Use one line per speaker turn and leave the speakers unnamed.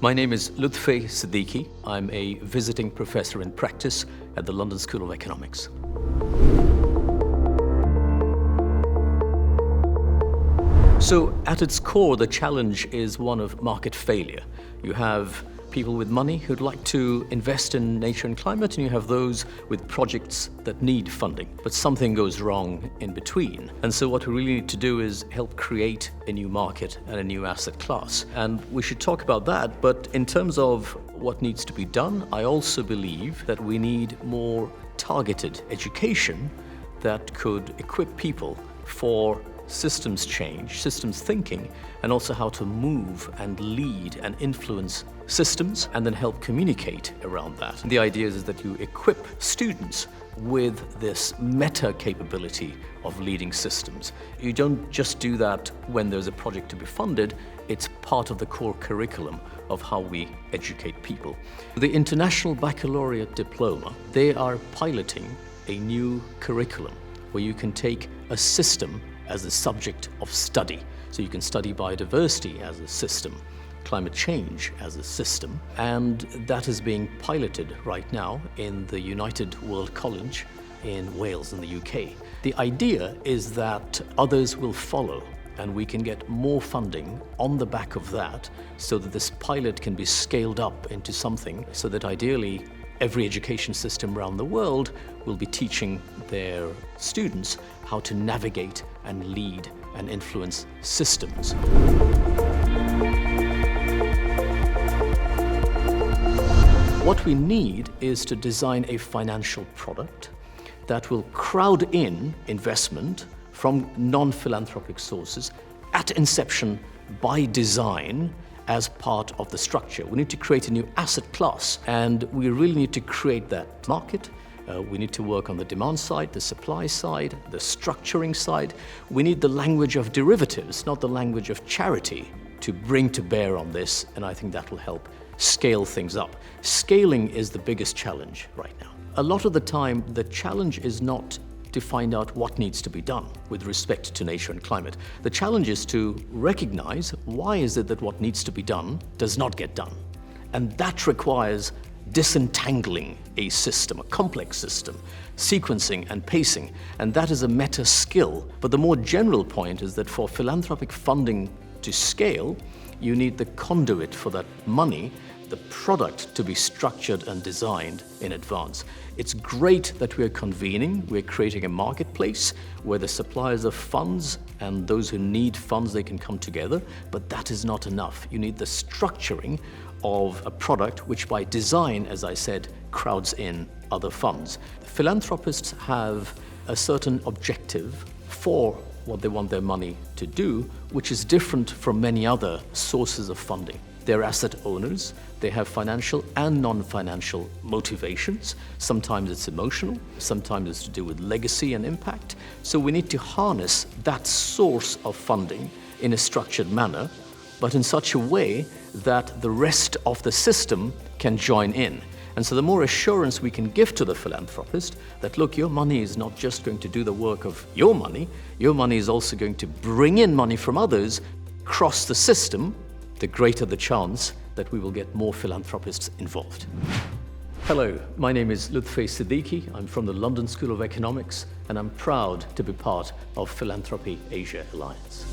My name is Lutfey Siddiqi. I'm a visiting professor in practice at the London School of Economics. So at its core, the challenge is one of market failure. You have people with money who'd like to invest in nature and climate, and you have those with projects that need funding, but something goes wrong in between. And so what we really need to do is help create a new market and a new asset class. And we should talk about that, but in terms of what needs to be done, I also believe that we need more targeted education that could equip people for systems change, systems thinking, and also how to move and lead and influence systems and then help communicate around that. And the idea is that you equip students with this meta capability of leading systems. You don't just do that when there's a project to be funded, it's part of the core curriculum of how we educate people. The International Baccalaureate Diploma, they are piloting a new curriculum where you can take a system as a subject of study. So you can study biodiversity as a system, climate change as a system, and that is being piloted right now in the United World College in Wales in the UK. The idea is that others will follow and we can get more funding on the back of that so that this pilot can be scaled up into something so that ideally every education system around the world will be teaching their students how to navigate and lead and influence systems. What we need is to design a financial product that will crowd in investment from non-philanthropic sources at inception by design as part of the structure. We need to create a new asset class, and we really need to create that market. We need to work on the demand side, the supply side, the structuring side. We need the language of derivatives, not the language of charity, to bring to bear on this, and I think that will help scale things up. Scaling is the biggest challenge right now. A lot of the time, the challenge is not to find out what needs to be done with respect to nature and climate. The challenge is to recognize why is it that what needs to be done does not get done. And that requires disentangling a system, a complex system, sequencing and pacing, and that is a meta skill. But the more general point is that for philanthropic funding to scale, you need the conduit for that money, the product to be structured and designed in advance. It's great that we're convening, we're creating a marketplace where the suppliers of funds and those who need funds, they can come together, but that is not enough. You need the structuring of a product which by design, as I said, crowds in other funds. Philanthropists have a certain objective for what they want their money to do, which is different from many other sources of funding. They're asset owners, they have financial and non-financial motivations. Sometimes it's emotional, sometimes it's to do with legacy and impact. So we need to harness that source of funding in a structured manner, but in such a way that the rest of the system can join in. And so the more assurance we can give to the philanthropist that, look, your money is not just going to do the work of your money is also going to bring in money from others, cross the system, the greater the chance that we will get more philanthropists involved. Hello, my name is Lutfey Siddiqi. I'm from the London School of Economics, and I'm proud to be part of Philanthropy Asia Alliance.